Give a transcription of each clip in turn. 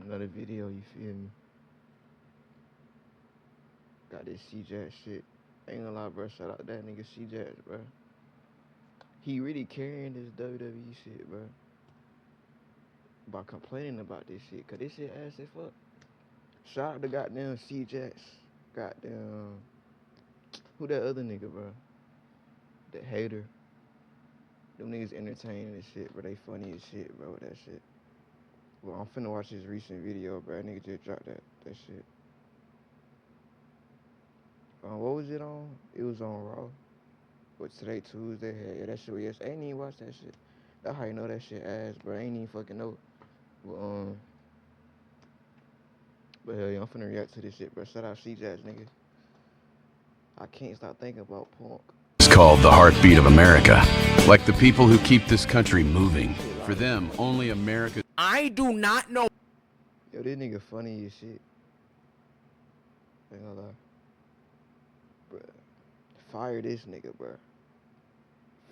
Another video, you feel me? Got this CJAX shit. Ain't gonna lie, bro. Shout out that nigga CJAX, bro. He really carrying this WWE shit, bro. By complaining about this shit, cause this shit ass as fuck. Shout out to goddamn CJAX. Goddamn. Who that other nigga, bro? The hater. Them niggas entertaining and shit, bro. They funny as shit, bro, with that shit. Well, I'm finna watch his recent video, bro. That nigga just dropped that shit. What was it on? It was on Raw. But today, Tuesday, yeah, that shit was yesterday. I ain't even watch that shit. That's how you know that shit ass, bro. I ain't even fucking know. But hell yeah, I'm finna react to this shit, bro. Shout out CJAX, nigga. I can't stop thinking about Punk. It's called the heartbeat of America. Like the people who keep this country moving. For them, only America. I do not know. Yo, this nigga funny as shit. Ain't gonna lie. Bruh. Fire this nigga, bruh.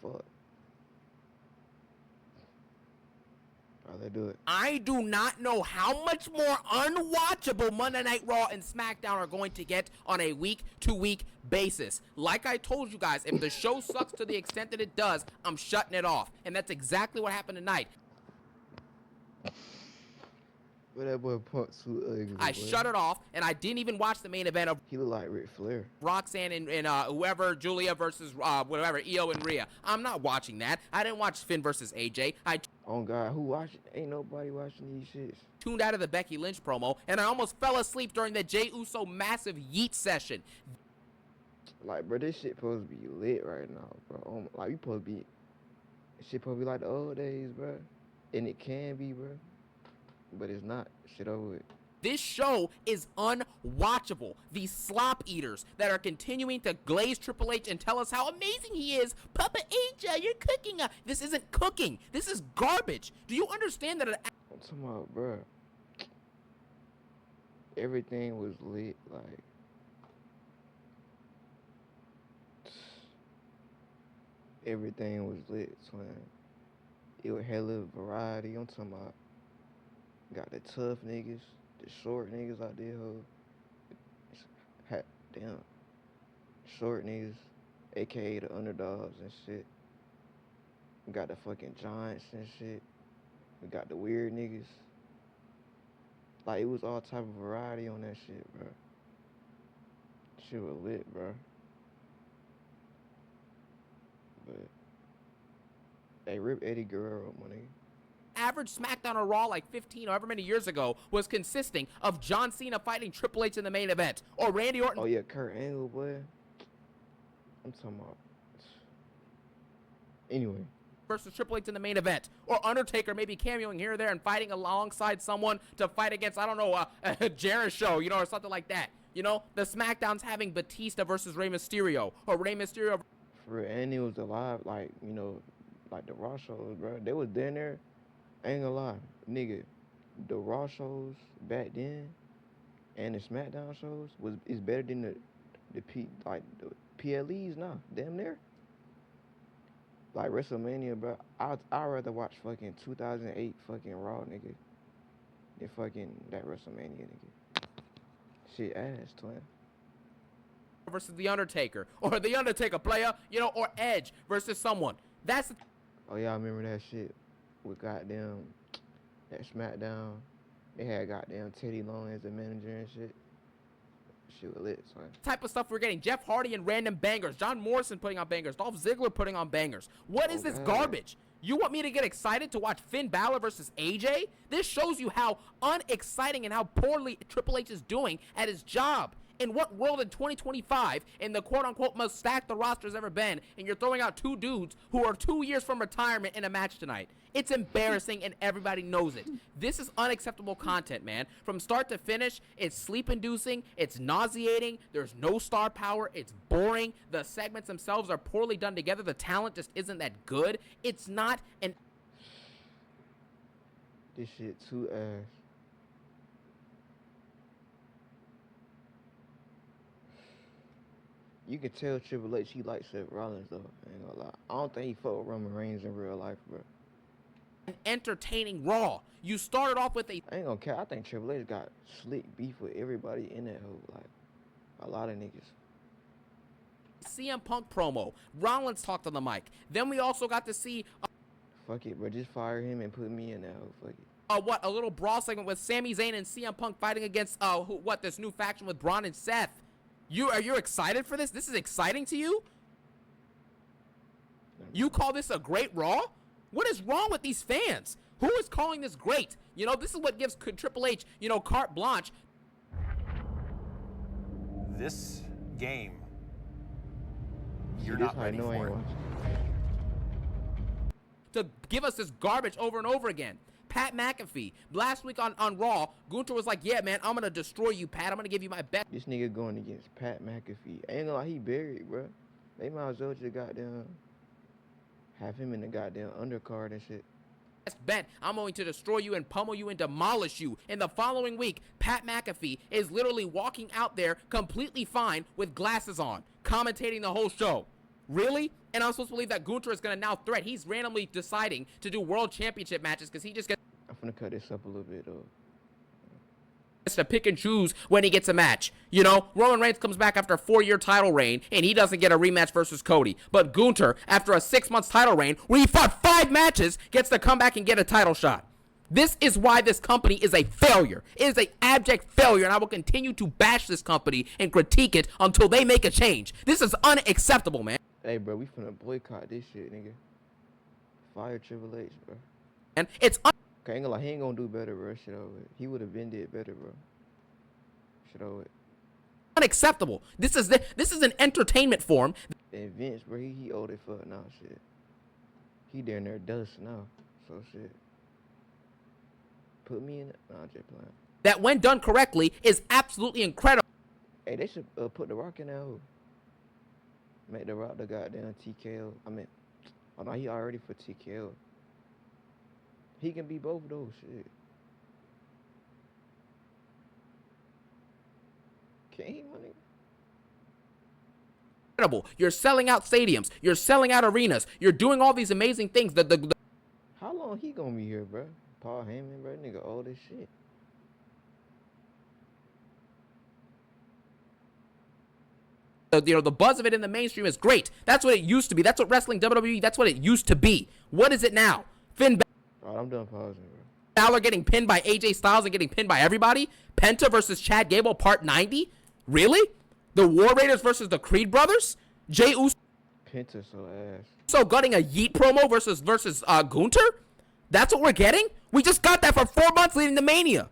Fuck. Alright, let's do it. I do not know how much more unwatchable Monday Night Raw and SmackDown are going to get on a week-to-week basis. Like I told you guys, if the show sucks to the extent that it does, I'm shutting it off. And that's exactly what happened tonight. But that boy Punk too ugly. I shut it off, and I didn't even watch the main event of He look like Ric Flair. Roxanne and whoever, Julia versus whatever, Io and Rhea. I'm not watching that. I didn't watch Finn versus AJ. I Oh God, who watching? Ain't nobody watching these shits. tuned out of the Becky Lynch promo, and I almost fell asleep during the Jey Uso massive yeet session. Like, bro, this shit supposed to be lit right now, bro. Like, we supposed to be, this shit supposed to be like the old days, bro. And it can be, bro. But it's not. Shit over with. This show is unwatchable. These slop eaters that are continuing to glaze Triple H and tell us how amazing he is. Papa AJ, you're cooking. This isn't cooking. This is garbage. Do you understand that? I'm talking about, bro. Everything was lit, like. Everything was lit, twin. It was hella variety. I'm talking about. Got the tough niggas, the short niggas out there, damn. Short niggas, aka the underdogs and shit. We got the fucking giants and shit. We got the weird niggas. Like, it was all type of variety on that shit, bro. Shit was lit, bro. But, hey, rip Eddie Guerrero, my nigga. Average SmackDown or Raw like 15 or however many years ago was consisting of John Cena fighting Triple H in the main event, or Randy Orton. Oh yeah, Kurt Angle, boy. I'm talking about. Anyway. Versus Triple H in the main event, or Undertaker maybe cameoing here or there and fighting alongside someone to fight against, I don't know, Jericho, you know, or something like that. You know, the SmackDown's having Batista versus Rey Mysterio, or Rey Mysterio. For real, and it was alive, like, you know, like the Raw shows, bro. They was down there. I ain't gonna lie, nigga, the Raw shows back then and the SmackDown shows is better than the PLEs now. Damn near. Like WrestleMania, bro. I'd rather watch fucking 2008 fucking Raw, nigga, than fucking that WrestleMania, nigga. Shit ass, twin. Versus The Undertaker, or The Undertaker player, you know, or Edge versus someone. That's the Oh yeah, I remember that shit. With goddamn that SmackDown, they had goddamn Teddy Long as the manager and shit. Shit was lit, son. type of stuff we're getting. Jeff Hardy and random bangers. John Morrison putting on bangers. Dolph Ziggler putting on bangers. What is this garbage? You want me to get excited to watch Finn Balor versus AJ? This shows you how unexciting and how poorly Triple H is doing at his job. In what world in 2025, in the quote-unquote most stacked the roster's ever been, and you're throwing out two dudes who are 2 years from retirement in a match tonight? It's embarrassing, and everybody knows it. This is unacceptable content, man. From start to finish, it's sleep-inducing, it's nauseating, there's no star power, it's boring, the segments themselves are poorly done together, the talent just isn't that good. It's not an... This shit too ass. You can tell Triple H he likes Seth Rollins though. I ain't gonna lie. I don't think he fuck with Roman Reigns in real life, bro. An entertaining Raw. You started off with a I ain't gonna care. I think Triple H got slick beef with everybody in that hoe. Like, a lot of niggas. CM Punk promo. Rollins talked on the mic. Then we also got to see Fuck it, bro. Just fire him and put me in that hoe. Fuck it. a little brawl segment with Sami Zayn and CM Punk fighting against this new faction with Braun and Seth. Are you excited for this? This is exciting to you? You call this a great Raw? What is wrong with these fans? Who is calling this great? You know, this is what gives Triple H, carte blanche. This game, you're not ready for it. To give us this garbage over and over again. Pat McAfee, last week on Raw, Gunther was like, yeah, man, I'm going to destroy you, Pat. I'm going to give you my best. This nigga going against Pat McAfee. Ain't gonna lie, he buried, bro. They might as well just goddamn have him in the goddamn undercard and shit. Bet I'm going to destroy you and pummel you and demolish you. In the following week, Pat McAfee is literally walking out there completely fine with glasses on, commentating the whole show. Really? And I'm supposed to believe that Gunther is going to now threat. He's randomly deciding to do world championship matches because he just gets I'm gonna cut this up a little bit, though. to pick and choose when he gets a match. You know, Roman Reigns comes back after a 4-year title reign, and he doesn't get a rematch versus Cody. But Gunther, after a 6-month title reign, where he fought 5 matches, gets to come back and get a title shot. This is why this company is a failure. It is an abject failure, and I will continue to bash this company and critique it until they make a change. This is unacceptable, man. Hey, bro, we finna boycott this shit, nigga. Fire Triple H, bro. And it's Okay, ain't gonna lie, he ain't gonna do better, bro. Shit over it. He would have been did better, bro. Shit over it. unacceptable. This is an entertainment form. And Vince, bro, he old as fuck now, shit. He down there dust now, so shit. Put me in it. Nah, just playing. That when done correctly is absolutely incredible. Hey, they should put The Rock in that hoe. Make The Rock the goddamn TKO. I mean, oh no, he already for TKO. He can be both of those, shit. Can't he, money? Incredible. You're selling out stadiums. You're selling out arenas. You're doing all these amazing things. How long he gonna be here, bro? Paul Heyman, bro, nigga old as shit. The buzz of it in the mainstream is great. That's what it used to be. That's what wrestling, WWE, that's what it used to be. What is it now? Finn Alright, I'm done pausing, bro. Balor getting pinned by AJ Styles and getting pinned by everybody? Penta versus Chad Gable, part 90? Really? The War Raiders versus the Creed brothers? Jey Uso Penta so ass. gutting a Yeet promo versus Gunther? That's what we're getting? We just got that for 4 months leading to Mania.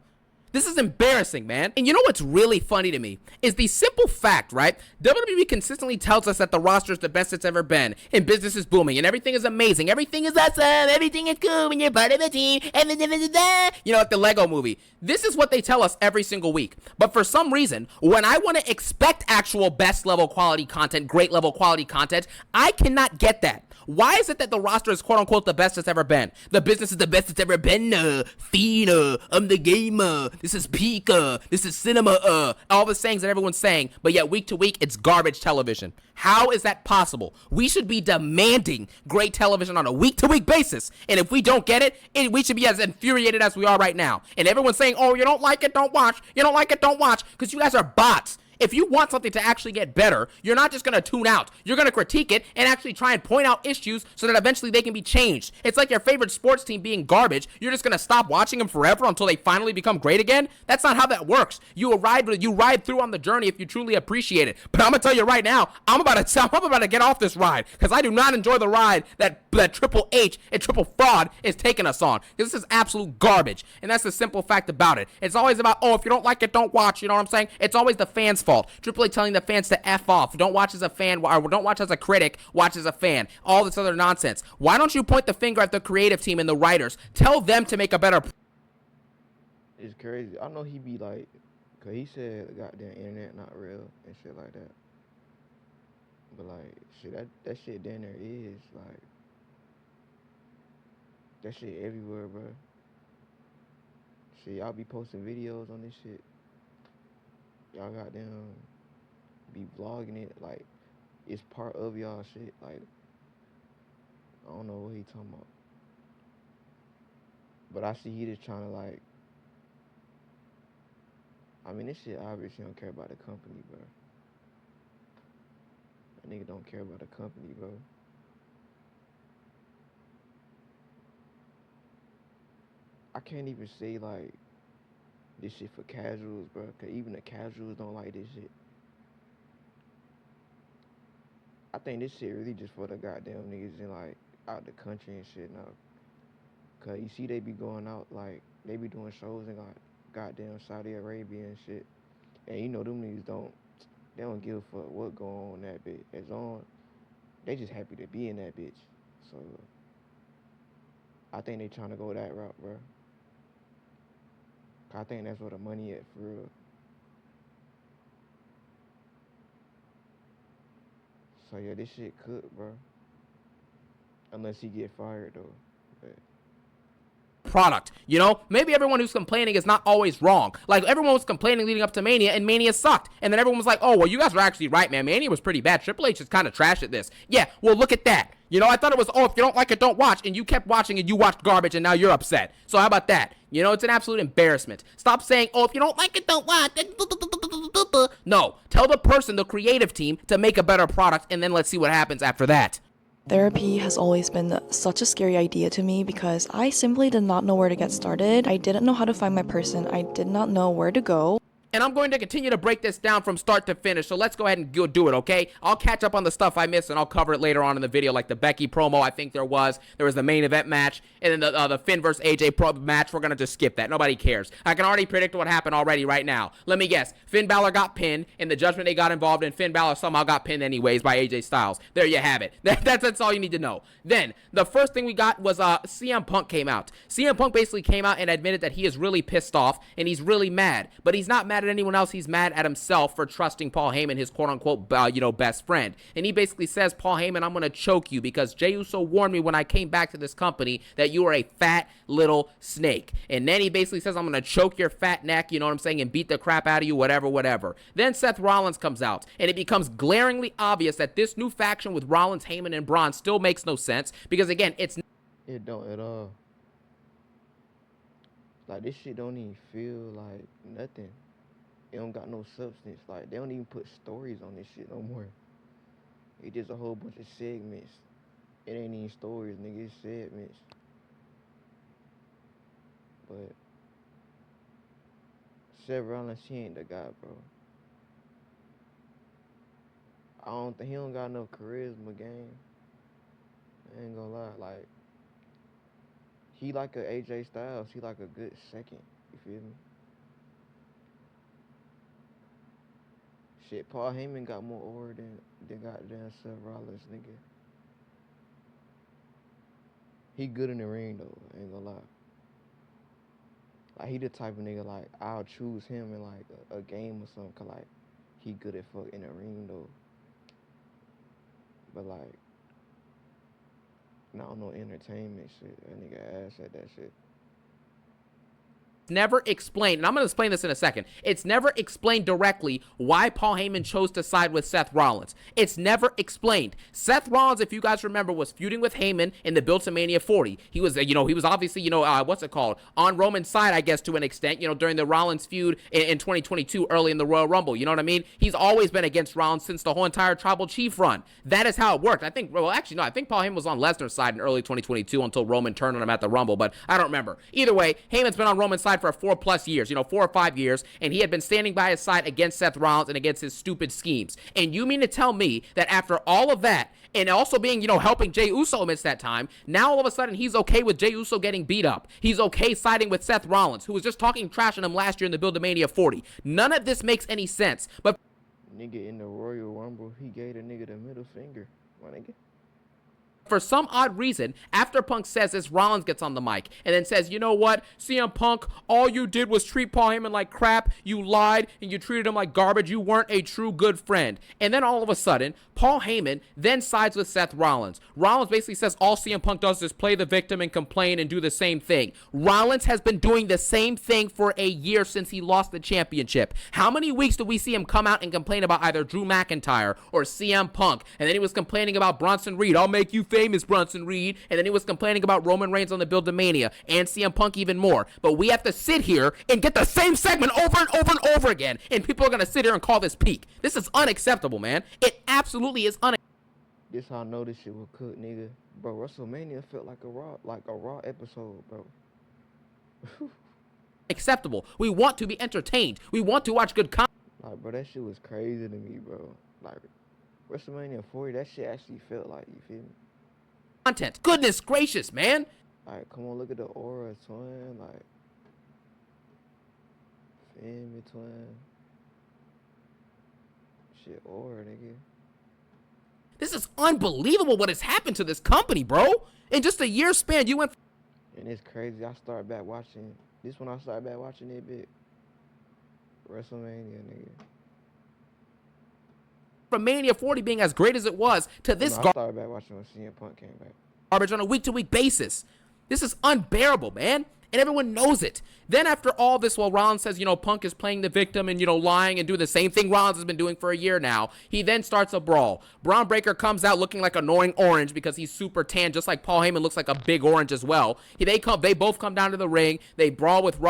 This is embarrassing, man. And you know what's really funny to me is the simple fact, right? WWE consistently tells us that the roster is the best it's ever been, and business is booming, and everything is amazing, everything is awesome, everything is cool when you're part of a team, you know, like the Lego movie. This is what they tell us every single week. But for some reason, when I want to expect actual best level quality content, great level quality content, I cannot get that. Why is it that the roster is quote-unquote the best it's ever been? The business is the best it's ever been. Fina, I'm the gamer. This is Pika. This is cinema. All the sayings that everyone's saying, but yet week to week, it's garbage television. How is that possible? We should be demanding great television on a week-to-week basis. And if we don't get it, we should be as infuriated as we are right now. And everyone's saying, oh, you don't like it, don't watch. You don't like it, don't watch. Because you guys are bots. If you want something to actually get better, you're not just going to tune out. You're going to critique it and actually try and point out issues so that eventually they can be changed. It's like your favorite sports team being garbage. You're just going to stop watching them forever until they finally become great again? That's not how that works. You ride through on the journey if you truly appreciate it. But I'm going to tell you right now, I'm about to get off this ride because I do not enjoy the ride that Triple H and Triple Fraud is taking us on. This is absolute garbage. And that's the simple fact about it. It's always about, oh, if you don't like it, don't watch. You know what I'm saying? It's always the fans' fault. Triple H telling the fans to F off. Don't watch as a fan, or don't watch as a critic, watch as a fan. All this other nonsense. Why don't you point the finger at the creative team and the writers? Tell them to make a better... It's crazy. I know he be like, cause he said the goddamn internet not real and shit like that. But like, shit, that shit down there is like, that shit everywhere, bro. Shit, y'all be posting videos on this shit. Y'all goddamn be vlogging it like it's part of y'all shit. Like, I don't know what he talking about. But I see he just trying to like. I mean, this shit obviously don't care about the company, bro. That nigga don't care about the company, bro. I can't even say like this shit for casuals, bro. Cause even the casuals don't like this shit. I think this shit really just for the goddamn niggas in like out the country and shit now. Cause you see they be going out like they be doing shows in like goddamn Saudi Arabia and shit. And you know them niggas they don't give a fuck what going on that bitch. It's on. They just happy to be in that bitch. So I think they trying to go that route, bro. I think that's where the money at for real. So yeah, this shit cooked, bro. Unless he get fired though. But product. You know, maybe everyone who's complaining is not always wrong. Like, everyone was complaining leading up to Mania, and Mania sucked. And then everyone was like, oh, well, you guys were actually right, man. Mania was pretty bad. Triple H is kind of trash at this. Yeah, well, look at that. You know, I thought it was, oh, if you don't like it, don't watch. And you kept watching and you watched garbage, and now you're upset. So how about that? You know, it's an absolute embarrassment. Stop saying, oh, if you don't like it, don't watch. No, tell the person, the creative team, to make a better product, and then let's see what happens after that. Therapy has always been such a scary idea to me because I simply did not know where to get started. I didn't know how to find my person. I did not know where to go. And I'm going to continue to break this down from start to finish, so let's go ahead and go do it, okay? I'll catch up on the stuff I missed, and I'll cover it later on in the video, like the Becky promo, I think there was the main event match, and then the Finn versus AJ match. We're going to just skip that. Nobody cares. I can already predict what happened already right now. Let me guess. Finn Balor got pinned, and the Judgment Day got involved, and Finn Balor somehow got pinned anyways by AJ Styles. There you have it. That's all you need to know. Then, the first thing we got was CM Punk came out. CM Punk basically came out and admitted that he is really pissed off, and he's really mad. But he's not mad at anyone else. He's mad at himself for trusting Paul Heyman, his quote-unquote, best friend. And he basically says, Paul Heyman, I'm going to choke you because Jey Uso warned me when I came back to this company that you are a fat little snake. And then he basically says, I'm going to choke your fat neck, you know what I'm saying, and beat the crap out of you, whatever. Then Seth Rollins comes out, and it becomes glaringly obvious that this new faction with Rollins, Heyman, and Braun still makes no sense because, again, it don't at all. Like, this shit don't even feel like nothing. It don't got no substance. Like, they don't even put stories on this shit no more. It's just a whole bunch of segments. It ain't even stories, nigga. It's segments. But Seth Rollins, he ain't the guy, bro. I don't think he don't got enough charisma, gang. I ain't gonna lie. Like, he like a AJ Styles. He like a good second. You feel me? Shit, Paul Heyman got more aura than goddamn Seth Rollins, nigga. He good in the ring, though. I ain't gonna lie. Like, he the type of nigga, like, I'll choose him in, like, a game or something, cause, like, he good at fuck in the ring, though. But, like, not no entertainment shit. That nigga ass at that shit. Never explained, and I'm going to explain this in a second. It's never explained directly why Paul Heyman chose to side with Seth Rollins. It's never explained. Seth Rollins, if you guys remember, was feuding with Heyman in the build to Mania 40. He was, he was obviously, what's it called? On Roman's side, I guess, to an extent, during the Rollins feud in 2022, early in the Royal Rumble. You know what I mean? He's always been against Rollins since the whole entire Tribal Chief run. That is how it worked. I think Paul Heyman was on Lesnar's side in early 2022 until Roman turned on him at the Rumble, but I don't remember. Either way, Heyman's been on Roman's side for 4+ years, 4 or 5 years, and he had been standing by his side against Seth Rollins and against his stupid schemes. And you mean to tell me that after all of that, and also being, helping Jey Uso amidst that time, now all of a sudden he's okay with Jey Uso getting beat up. He's okay siding with Seth Rollins, who was just talking trash on him last year in the Build to Mania 40. None of this makes any sense. But nigga in the Royal Rumble, he gave the nigga the middle finger, my nigga. For some odd reason, after Punk says this, Rollins gets on the mic and then says, you know what, CM Punk, all you did was treat Paul Heyman like crap. You lied and you treated him like garbage. You weren't a true good friend. And then all of a sudden, Paul Heyman then sides with Seth Rollins. Rollins basically says all CM Punk does is play the victim and complain and do the same thing. Rollins has been doing the same thing for a year since he lost the championship. How many weeks do we see him come out and complain about either Drew McIntyre or CM Punk? And then he was complaining about Bronson Reed. I'll make you famous, Bronson Reed. And then he was complaining about Roman Reigns on the build to Mania and CM Punk even more. But we have to sit here and get the same segment over and over and over again. And people are going to sit here and call this peak. This is unacceptable, man. It absolutely is unacceptable. This how I know this shit was cooked, nigga. Bro, WrestleMania felt like a Raw episode, bro. Acceptable. We want to be entertained. We want to watch good content. Like, bro, that shit was crazy to me, bro. Like, WrestleMania 40, that shit actually felt like, you feel me? Content. Goodness gracious, man. Like, come on, look at the aura, twin. Like, feel me, twin. Shit, aura, nigga. This is unbelievable what has happened to this company, bro. In just a year span, you went. And it's crazy. I started back watching. This when I started back watching it, bit. WrestleMania, nigga. From Mania 40 being as great as it was to this I started back watching when CM Punk came back. Garbage on a week-to-week basis. This is unbearable, man. And everyone knows it. Then after all this, while Rollins says, you know, Punk is playing the victim and, you know, lying and doing the same thing Rollins has been doing for a year now, he then starts a brawl. Braun Breaker comes out looking like annoying orange because he's super tan, just like Paul Heyman looks like a big orange as well. They both come down to the ring. They brawl with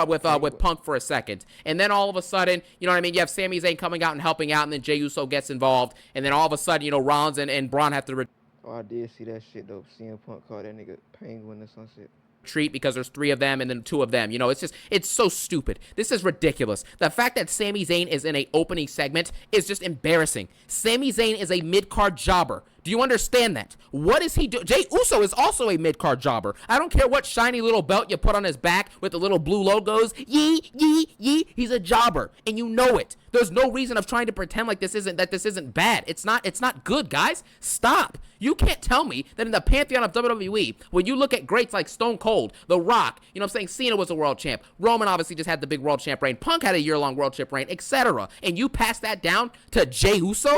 Punk for a second. And then all of a sudden, you know what I mean, you have Sami Zayn coming out and helping out, and then Jey Uso gets involved. And then all of a sudden, you know, Rollins and Braun have to Oh, I did see that shit, though. CM Punk called that nigga Penguin or some shit. treat because there's 3 of them and then 2 of them. You know, it's so stupid. This is ridiculous. The fact that Sami Zayn is in a opening segment is just embarrassing. Sami Zayn is a mid-card jobber. Do you understand that? What is he doing? Jey Uso is also a mid-card jobber. I don't care what shiny little belt you put on his back with the little blue logos. Yee, yee, yee. He's a jobber, and you know it. There's no reason of trying to pretend like this isn't bad. It's not good, guys. Stop. You can't tell me that in the pantheon of WWE, when you look at greats like Stone Cold, The Rock, you know what I'm saying, Cena was a world champ, Roman obviously just had the big world champ reign, Punk had a year-long world champ reign, etc., and you pass that down to Jey Uso?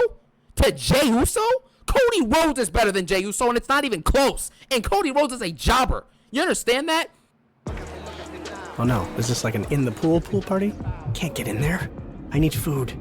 To Jey Uso? Cody Rhodes is better than Jey Uso, and it's not even close. And Cody Rhodes is a jobber. You understand that? Oh no, is this like an in the pool party? Can't get in there. I need food.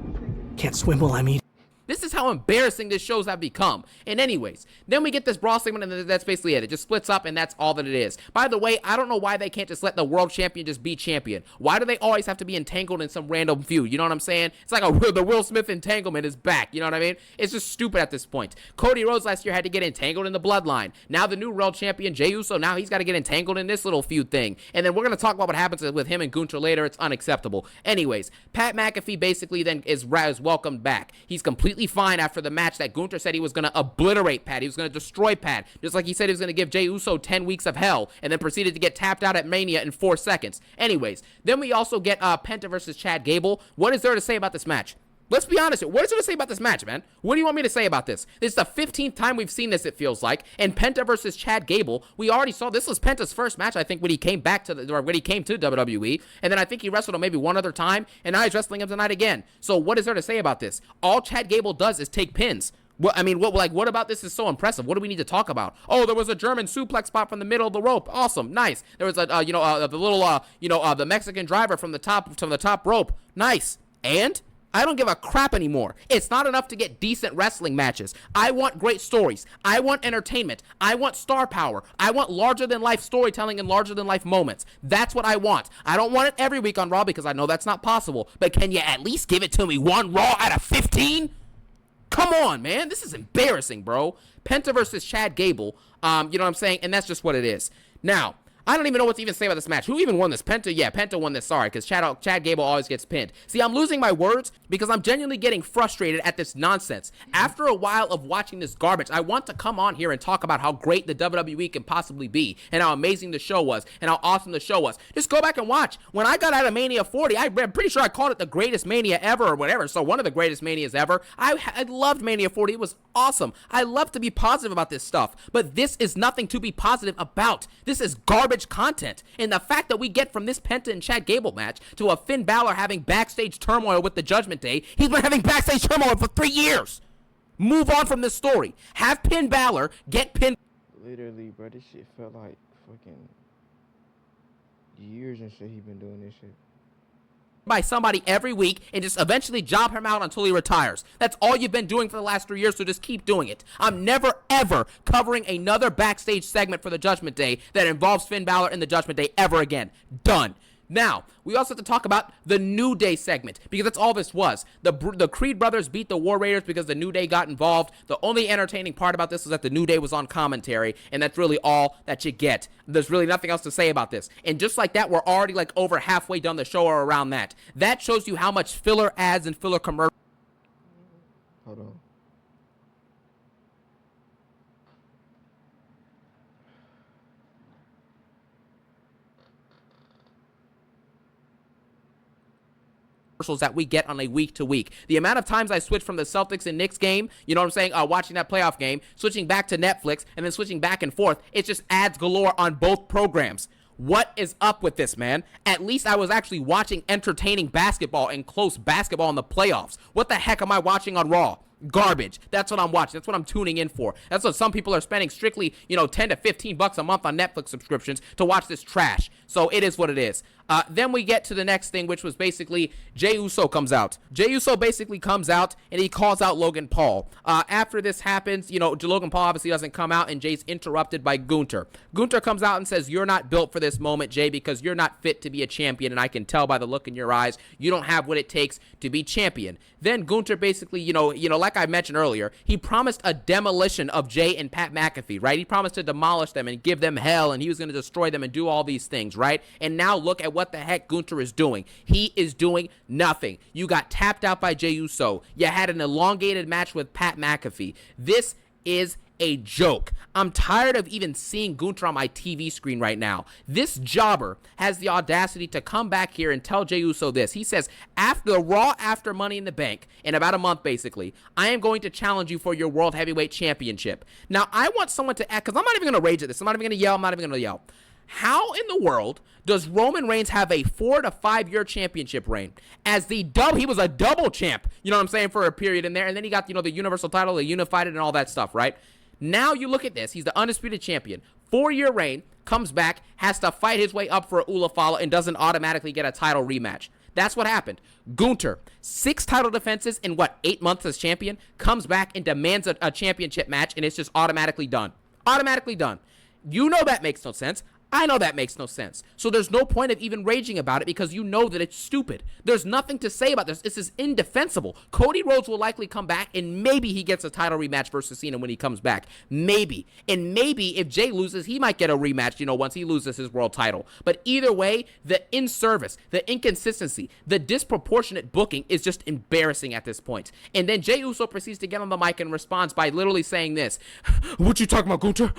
Can't swim while I'm eating. This is how embarrassing this shows have become. And anyways, then we get this brawl segment, and that's basically it. It just splits up, and that's all that it is. By the way, I don't know why they can't just let the world champion just be champion. Why do they always have to be entangled in some random feud? You know what I'm saying? It's like the Will Smith entanglement is back. You know what I mean? It's just stupid at this point. Cody Rhodes last year had to get entangled in the bloodline. Now the new world champion, Jey Uso, now he's got to get entangled in this little feud thing. And then we're going to talk about what happens with him and Gunther later. It's unacceptable. Anyways, Pat McAfee basically then is welcomed back. He's completely fine after the match that Gunther said he was going to obliterate Pat. He was going to destroy Pat. Just like he said he was going to give Jey Uso 10 weeks of hell, and then proceeded to get tapped out at Mania in 4 seconds. Anyways, then we also get Penta versus Chad Gable. What is there to say about this match? Let's be honest. What is there to say about this match, man? What do you want me to say about this? This is the 15th time we've seen this, it feels like. And Penta versus Chad Gable, we already saw this was Penta's first match, I think, when he came back to when he came to WWE. And then I think he wrestled him maybe one other time, and now he's wrestling him tonight again. So what is there to say about this? All Chad Gable does is take pins. What about this is so impressive? What do we need to talk about? Oh, there was a German suplex spot from the middle of the rope. Awesome, nice. There was the Mexican driver from the top rope. Nice. And I don't give a crap anymore. It's not enough to get decent wrestling matches. I want great stories. I want entertainment. I want star power. I want larger-than-life storytelling and larger-than-life moments. That's what I want. I don't want it every week on Raw because I know that's not possible. But can you at least give it to me one Raw out of 15? Come on, man. This is embarrassing, bro. Penta versus Chad Gable. You know what I'm saying? And that's just what it is. Now, I don't even know what to even say about this match. Who even won this? Penta? Yeah, Penta won this. Sorry, because Chad Gable always gets pinned. See, I'm losing my words because I'm genuinely getting frustrated at this nonsense. After a while of watching this garbage, I want to come on here and talk about how great the WWE can possibly be and how amazing the show was and how awesome the show was. Just go back and watch. When I got out of Mania 40, I'm pretty sure I called it the greatest Mania ever or whatever. So one of the greatest Manias ever. I loved Mania 40. It was awesome. I love to be positive about this stuff, but this is nothing to be positive about. This is garbage content. And the fact that we get from this Penta and Chad Gable match to a Finn Balor having backstage turmoil with the Judgment Day, he's been having backstage turmoil for 3 years. Move on from this story. Have Finn Balor get pinned. Literally, bro, this shit felt like fucking years and shit he been doing this shit. by somebody every week and just eventually job him out until he retires. That's all you've been doing for the last 3 years, so just keep doing it. I'm never, ever covering another backstage segment for the Judgment Day that involves Finn Balor in the Judgment Day ever again. Done. Now, we also have to talk about the New Day segment, because that's all this was. The Creed brothers beat the War Raiders because the New Day got involved. The only entertaining part about this was that the New Day was on commentary, and that's really all that you get. There's really nothing else to say about this. And just like that, we're already like over halfway done the show or around that. That shows you how much filler ads and filler commercials. Hold on. That we get on a week to week. The amount of times I switch from the Celtics and Knicks game, you know what I'm saying, watching that playoff game, switching back to Netflix, and then switching back and forth, it's just ads galore on both programs. What is up with this, man? At least I was actually watching entertaining basketball and close basketball in the playoffs. What the heck am I watching on Raw? Garbage. That's what I'm watching. That's what I'm tuning in for. That's what some people are spending strictly, $10 to $15 a month on Netflix subscriptions to watch this trash. So it is what it is. Then we get to the next thing, which was basically Jey Uso comes out. Jey Uso basically comes out and he calls out Logan Paul. After this happens, Logan Paul obviously doesn't come out and Jay's interrupted by Gunther. Gunther comes out and says, "You're not built for this moment, Jay, because you're not fit to be a champion, and I can tell by the look in your eyes, you don't have what it takes to be champion." Then Gunther basically, like I mentioned earlier, he promised a demolition of Jay and Pat McAfee, right? He promised to demolish them and give them hell, and he was going to destroy them and do all these things, right? And now look at what the heck Gunther is doing. He is doing nothing. You got tapped out by Jey Uso. You had an elongated match with Pat McAfee. This is a joke. I'm tired of even seeing Gunther on my TV screen right now. This jobber has the audacity to come back here and tell Jey Uso this. He says, after Money in the Bank, in about a month basically, I am going to challenge you for your World Heavyweight Championship. Now, I want someone to act, because I'm not even going to rage at this. I'm not even going to yell. I'm not even going to yell. How in the world does Roman Reigns have a 4 to 5 year championship reign? He was a double champ, you know what I'm saying, for a period in there, and then he got, the Universal title, the Unified, and all that stuff, right? Now you look at this. He's the undisputed champion. 4-year reign, comes back, has to fight his way up for a Ula Fala, and doesn't automatically get a title rematch. That's what happened. Gunther, 6 title defenses in 8 months as champion, comes back and demands a championship match, and it's just automatically done. Automatically done. You know that makes no sense. I know that makes no sense. So there's no point of even raging about it, because you know that it's stupid. There's nothing to say about this. This is indefensible. Cody Rhodes will likely come back, and maybe he gets a title rematch versus Cena when he comes back. Maybe. And maybe if Jay loses, he might get a rematch, once he loses his world title. But either way, the in-service, the inconsistency, the disproportionate booking is just embarrassing at this point. And then Jey Uso proceeds to get on the mic and responds by literally saying this. "What you talking about, Gunther?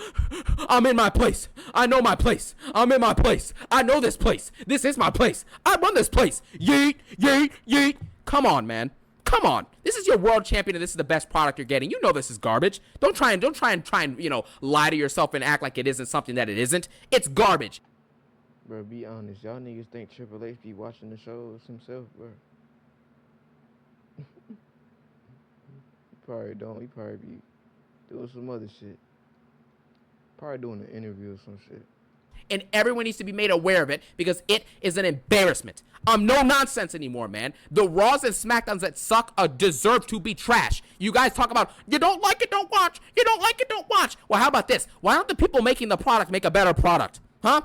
I'm in my place. I know my place. I'm in my place. I know this place. This is my place. I run this place. Yeet, yeet, yeet." Come on, man. Come on. This is your world champion, and this is the best product you're getting. You know this is garbage. Don't try and lie to yourself and act like it isn't something that it isn't. It's garbage. Bro, be honest. Y'all niggas think Triple H be watching the shows himself, bro? He probably don't. He probably be doing some other shit. Probably doing an interview or some shit. And everyone needs to be made aware of it, because it is an embarrassment. No nonsense anymore, man. The Raws and SmackDowns that suck deserve to be trash. You guys talk about, you don't like it, don't watch. You don't like it, don't watch. Well, how about this? Why don't the people making the product make a better product? Huh?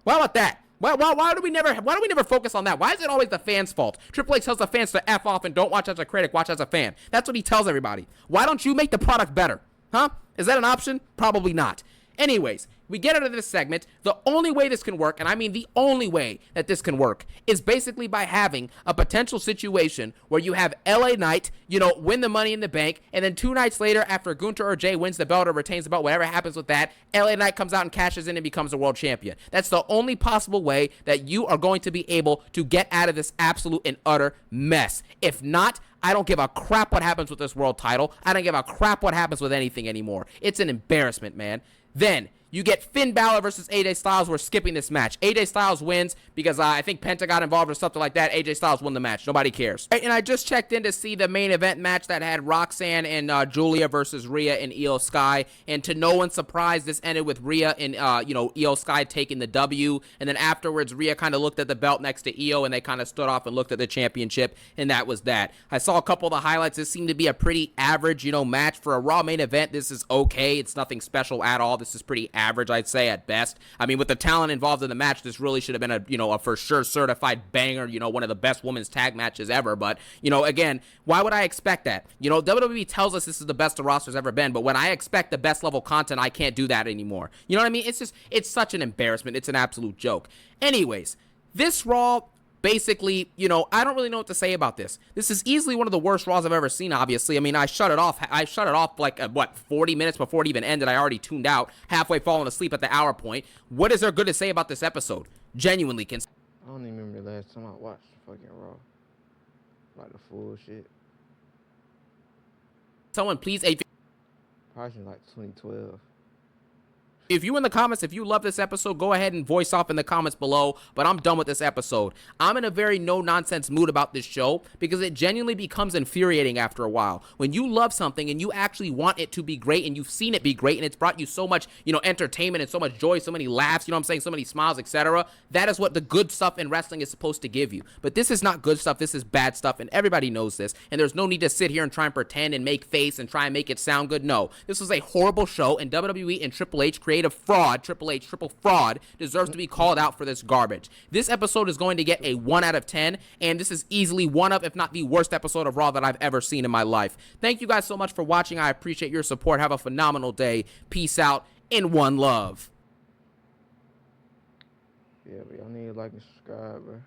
Well, how about that? Why do we never focus on that? Why is it always the fans' fault? Triple H tells the fans to F off and don't watch as a critic, watch as a fan. That's what he tells everybody. Why don't you make the product better? Huh? Is that an option? Probably not. Anyways, we get out of this segment. The only way this can work, and I mean the only way that this can work, is basically by having a potential situation where you have LA Knight, win the Money in the Bank, and then 2 nights later, after Gunther or Jay wins the belt or retains the belt, whatever happens with that, LA Knight comes out and cashes in and becomes a world champion. That's the only possible way that you are going to be able to get out of this absolute and utter mess. If not, I don't give a crap what happens with this world title. I don't give a crap what happens with anything anymore. It's an embarrassment, man. Then You get Finn Balor versus AJ Styles. We're skipping this match. AJ Styles wins because I think Penta got involved or something like that. AJ Styles won the match. Nobody cares. Right, and I just checked in to see the main event match that had Roxanne and Julia versus Rhea and Io Sky. And to no one's surprise, this ended with Rhea and Io Sky taking the W. And then afterwards, Rhea kind of looked at the belt next to Io, and they kind of stood off and looked at the championship, and that was that. I saw a couple of the highlights. This seemed to be a pretty average, match for a Raw main event. This is okay. It's nothing special at all. This is pretty average, I'd say, at best. I mean, with the talent involved in the match, this really should have been a for sure certified banger, one of the best women's tag matches ever. But, again, why would I expect that? WWE tells us this is the best the roster's ever been, but when I expect the best level content, I can't do that anymore. You know what I mean? It's such an embarrassment. It's an absolute joke. Anyways, this Raw, basically, I don't really know what to say about this. This is easily one of the worst Raws I've ever seen, obviously. I mean, I shut it off like, 40 minutes before it even ended. I already tuned out, halfway falling asleep at the hour point. What is there good to say about this episode? Genuinely, I don't even remember the last time I watched fucking Raw. Like the full shit. Someone please... Probably like 2012. If you in the comments, if you love this episode, go ahead and voice off in the comments below, but I'm done with this episode. I'm in a very no-nonsense mood about this show because it genuinely becomes infuriating after a while. When you love something and you actually want it to be great and you've seen it be great and it's brought you so much, entertainment and so much joy, so many laughs, so many smiles, etc., that is what the good stuff in wrestling is supposed to give you. But this is not good stuff, this is bad stuff, and everybody knows this, and there's no need to sit here and try and pretend and make face and try and make it sound good. No, this was a horrible show, and WWE and Triple H creative fraud, Triple H, triple fraud, deserves to be called out for this garbage. This episode is going to get a 1 out of 10, and this is easily one of, if not the worst episode of Raw that I've ever seen in my life. Thank you guys so much for watching. I appreciate your support. Have a phenomenal day. Peace out, and one love. Yeah, but y'all need to like and subscribe, bro.